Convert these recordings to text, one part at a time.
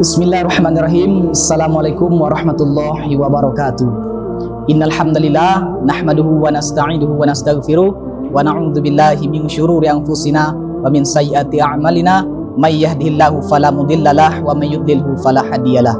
Bismillahirrahmanirrahim. Assalamualaikum warahmatullahi wabarakatuh. Innal hamdalillah nahmaduhu wa nasta'inuhu wa nastaghfiruh wa na'udzu billahi min syururi anfusina wa min sayyiati a'malina may yahdihillahu fala mudhillalah wa may yudlilhu fala hadiyalah.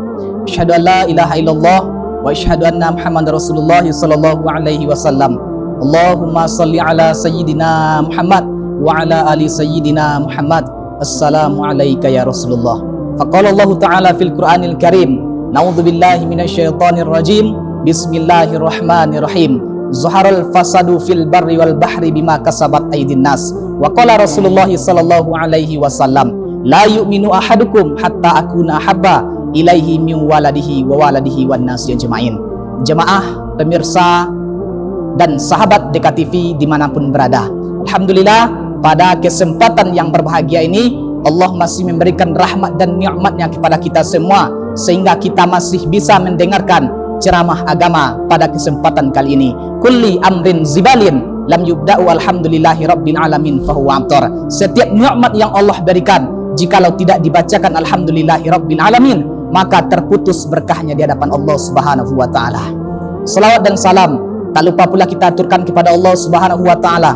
Asyhadu an la ilaha illallah wa asyhadu anna Muhammadar Rasulullah sallallahu alaihi wasallam. Allahumma shalli ala sayyidina Muhammad wa ala ali sayyidina Muhammad. Assalamu alayka ya Rasulullah. Faqala Allah Ta'ala fil Qur'anil Karim, na'udzu billahi minasyaitonir rajim. Bismillahirrahmanirrahim. Zaharal fasadu fil barri wal bahri bima kasabat aydin nas. Wa qala Rasulullah sallallahu alaihi wasallam, la yu'minu ahadukum hatta akuna habba ilaihi min waladihi wa waladihi wan nasi ajmain. Jemaah, pemirsa dan sahabat DKTV dimanapun berada, alhamdulillah pada kesempatan yang berbahagia ini Allah masih memberikan rahmat dan nikmatnya kepada kita semua sehingga kita masih bisa mendengarkan ceramah agama pada kesempatan kali ini. Kulli amrin zibalin lam yubda'u alhamdulillahi rabbil alamin fahuwa amtar. Setiap nikmat yang Allah berikan, jikalau tidak dibacakan alhamdulillahi rabbil alamin, maka terputus berkahnya di hadapan Allah Subhanahu wa taala. Salawat dan salam tak lupa pula kita aturkan kepada Allah Subhanahu wa taala.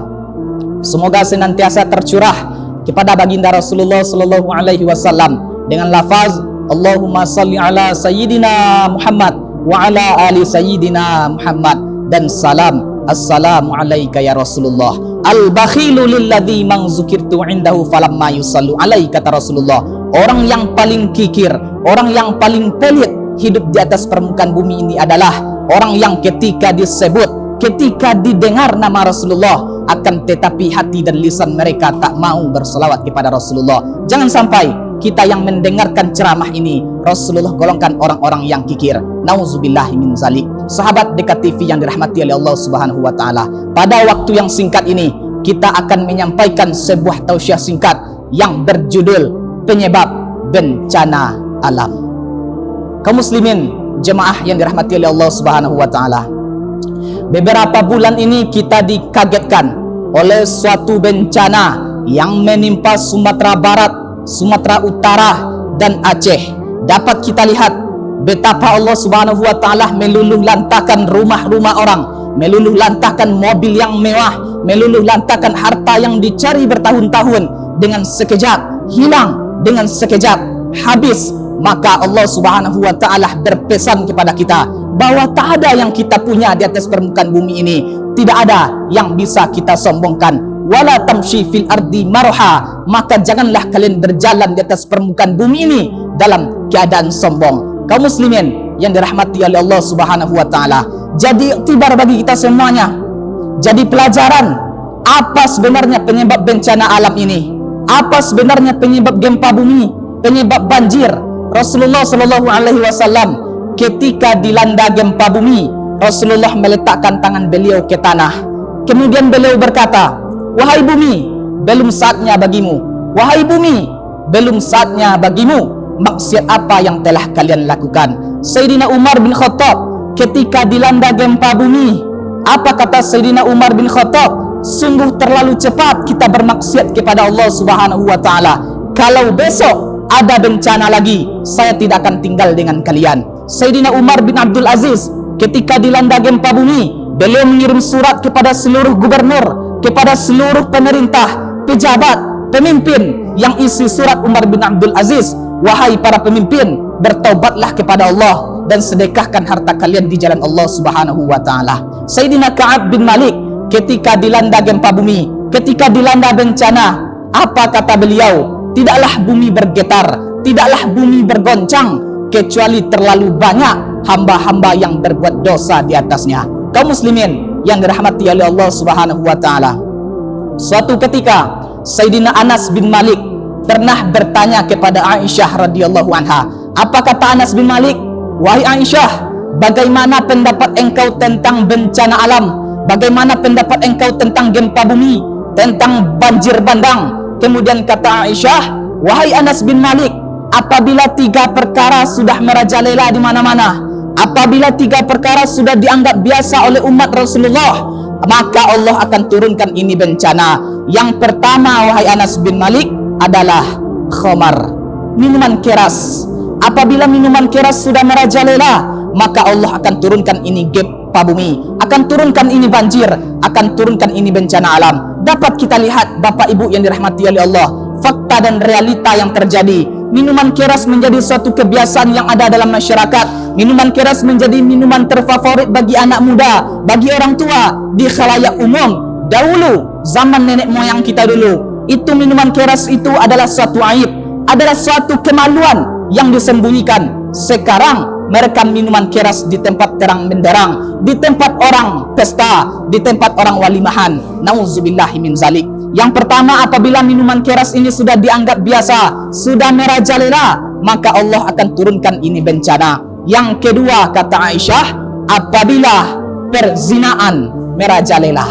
Semoga senantiasa tercurah kepada baginda Rasulullah sallallahu alaihi wasallam dengan lafaz Allahumma salli ala sayyidina Muhammad wa ala ali sayyidina Muhammad, dan salam assalamu alayka ya Rasulullah. Al-bakhilu lilladzi man zukirtu indahu falamma yusallu alaika kata Rasulullah. Orang yang paling kikir, orang yang paling pelit hidup di atas permukaan bumi ini adalah orang yang ketika disebut, ketika didengar nama Rasulullah, akan tetapi hati dan lisan mereka tak mau berselawat kepada Rasulullah. Jangan sampai kita yang mendengarkan ceramah ini Rasulullah golongkan orang-orang yang kikir. Nauzubillahi min zalik. Sahabat DKTV yang dirahmati oleh Allah Subhanahu wa taala, pada waktu yang singkat ini kita akan menyampaikan sebuah tausiah singkat yang berjudul penyebab bencana alam. Kaum muslimin, jemaah yang dirahmati oleh Allah Subhanahu wa taala, beberapa bulan ini kita dikagetkan oleh suatu bencana yang menimpa Sumatera Barat, Sumatera Utara, dan Aceh. Dapat kita lihat betapa Allah Subhanahu wa taala meluluh lantahkan rumah-rumah orang, meluluh lantahkan mobil yang mewah, meluluh lantahkan harta yang dicari bertahun-tahun, dengan sekejap hilang, dengan sekejap habis. Maka Allah Subhanahu wa taala berpesan kepada kita bahwa tak ada yang kita punya di atas permukaan bumi ini, tidak ada yang bisa kita sombongkan. Wala tamshi fil ardi marha, maka janganlah kalian berjalan di atas permukaan bumi ini dalam keadaan sombong. Kaum muslimin yang dirahmati oleh Allah Subhanahu wa taala, jadi iktibar bagi kita semuanya, jadi pelajaran apa sebenarnya penyebab bencana alam ini, apa sebenarnya penyebab gempa bumi, penyebab banjir. Rasulullah sallallahu alaihi wasallam ketika dilanda gempa bumi, Rasulullah meletakkan tangan beliau ke tanah. Kemudian beliau berkata, wahai bumi, belum saatnya bagimu. Wahai bumi, belum saatnya bagimu. Maksiat apa yang telah kalian lakukan? Sayyidina Umar bin Khattab ketika dilanda gempa bumi, apa kata Sayyidina Umar bin Khattab? Sungguh terlalu cepat kita bermaksiat kepada Allah Subhanahu wa taala. Kalau besok ada bencana lagi, saya tidak akan tinggal dengan kalian. Sayyidina Umar bin Abdul Aziz ketika dilanda gempa bumi, beliau mengirim surat kepada seluruh gubernur, kepada seluruh pemerintah, pejabat, pemimpin, yang isi surat Umar bin Abdul Aziz, wahai para pemimpin, bertaubatlah kepada Allah dan sedekahkan harta kalian di jalan Allah Subhanahu wa taala. Sayyidina Ka'ab bin Malik ketika dilanda gempa bumi, ketika dilanda bencana, apa kata beliau? Tidaklah bumi bergetar, tidaklah bumi bergoncang, kecuali terlalu banyak hamba-hamba yang berbuat dosa di atasnya. Kaum muslimin yang dirahmati oleh Allah Subhanahu wa taala, suatu ketika Sayyidina Anas bin Malik pernah bertanya kepada Aisyah radhiyallahu anha. Apa kata Anas bin Malik? Wahai Aisyah, bagaimana pendapat engkau tentang bencana alam? Bagaimana pendapat engkau tentang gempa bumi, tentang banjir bandang? Kemudian kata Aisyah, wahai Anas bin Malik, apabila tiga perkara sudah merajalela di mana-mana, apabila tiga perkara sudah dianggap biasa oleh umat Rasulullah, maka Allah akan turunkan ini bencana. Yang pertama, wahai Anas bin Malik, adalah khamar, minuman keras. apabila minuman keras sudah merajalela, maka Allah akan turunkan ini gempa bumi, akan turunkan ini banjir, akan turunkan ini bencana alam. Dapat kita lihat Bapak Ibu yang dirahmati oleh Allah, fakta dan realita yang terjadi. Minuman keras menjadi suatu kebiasaan yang ada dalam masyarakat. Minuman keras menjadi minuman terfavorit bagi anak muda, bagi orang tua, di khalayak umum. Dahulu, zaman nenek moyang kita dulu, itu minuman keras itu adalah suatu aib, adalah suatu kemaluan yang disembunyikan. Sekarang mereka minuman keras di tempat terang benderang, di tempat orang pesta, di tempat orang walimahan. Nauzubillahi min zalik. Yang pertama, apabila minuman keras ini sudah dianggap biasa, sudah merajalela, maka Allah akan turunkan ini bencana. Yang kedua, kata Aisyah, apabila perzinaan merajalela.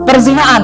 Perzinaan,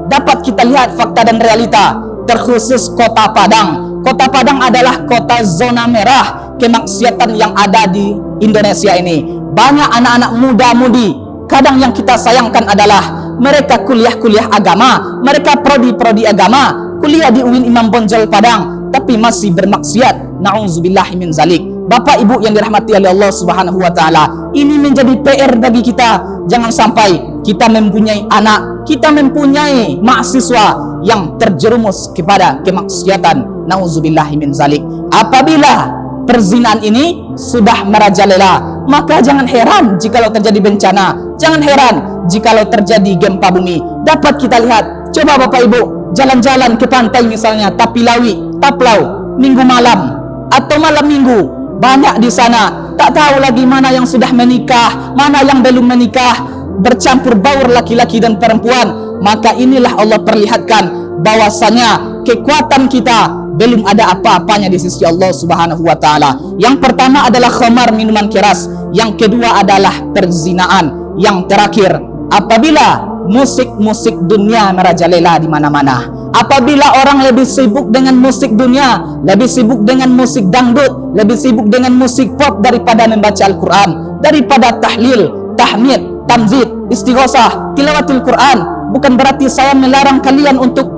dapat kita lihat fakta dan realita, terkhusus Kota Padang. Kota Padang adalah kota zona merah kemaksiatan yang ada di Indonesia ini. Banyak anak-anak muda-mudi. Kadang yang kita sayangkan adalah mereka kuliah-kuliah agama, mereka prodi-prodi agama, kuliah di UIN Imam Bonjol Padang, tapi masih bermaksiat. Na'udzubillahi min zalik. Bapak Ibu yang dirahmati oleh Allah Subhanahu wa taala, ini menjadi PR bagi kita. Jangan sampai kita mempunyai anak, kita mempunyai mahasiswa yang terjerumus kepada kemaksiatan. Na'udzubillahi min zalik. Apabila perzinaan ini sudah merajalela, maka jangan heran jikalau terjadi bencana, jangan heran jikalau terjadi gempa bumi. Dapat kita lihat, coba Bapak Ibu jalan-jalan ke pantai misalnya Tapilawi, Taplau, minggu malam atau malam minggu, banyak di sana tak tahu lagi mana yang sudah menikah, mana yang belum menikah, bercampur baur laki-laki dan perempuan. Maka inilah Allah perlihatkan bahwasanya kekuatan kita belum ada apa-apanya di sisi Allah Subhanahu wa taala. Yang pertama adalah khamar, minuman keras. Yang kedua adalah perzinaan. Yang terakhir, apabila musik-musik dunia merajalela di mana-mana. Apabila orang lebih sibuk dengan musik dunia, lebih sibuk dengan musik dangdut, lebih sibuk dengan musik pop daripada membaca Al-Quran, daripada tahlil, tahmid, tamzid, istighosah, tilawatul Quran. Bukan berarti saya melarang kalian untuk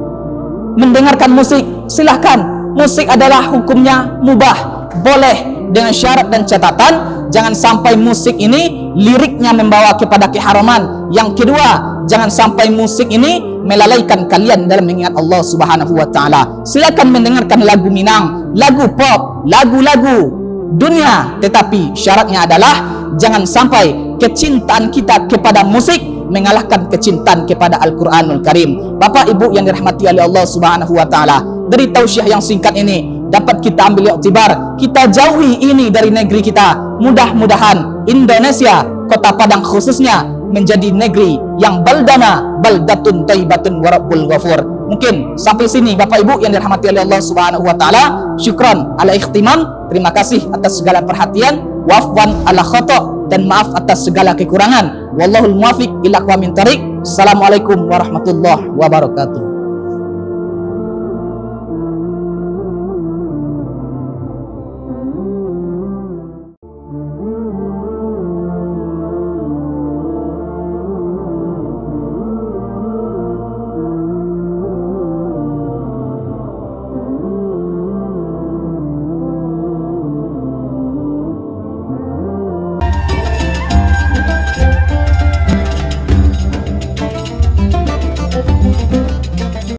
mendengarkan musik. Silahkan, musik adalah hukumnya mubah, boleh dengan syarat dan catatan jangan sampai musik ini liriknya membawa kepada keharaman. Yang kedua, jangan sampai musik ini melalaikan kalian dalam mengingat Allah Subhanahu wa taala. Silakan mendengarkan lagu Minang, lagu pop, lagu-lagu dunia, tetapi syaratnya adalah jangan sampai kecintaan kita kepada musik mengalahkan kecintaan kepada Al-Quranul Karim. Bapak Ibu yang dirahmati oleh Allah Subhanahu wa taala, dari tausiah yang singkat ini dapat kita ambil iktibar, kita jauhi ini dari negeri kita. Mudah-mudahan Indonesia, Kota Padang khususnya, menjadi negeri yang baldatun thayyibatun wa rabbul ghafur. Mungkin sampai sini Bapak Ibu yang dirahmati oleh Allah Subhanahu wa taala. Syukran ala ikhtimam. Terima kasih atas segala perhatian. Wafwan ala khata', dan maaf atas segala kekurangan. Wallahul muwafiq ila aqwamit thariq. Assalamualaikum warahmatullahi wabarakatuh.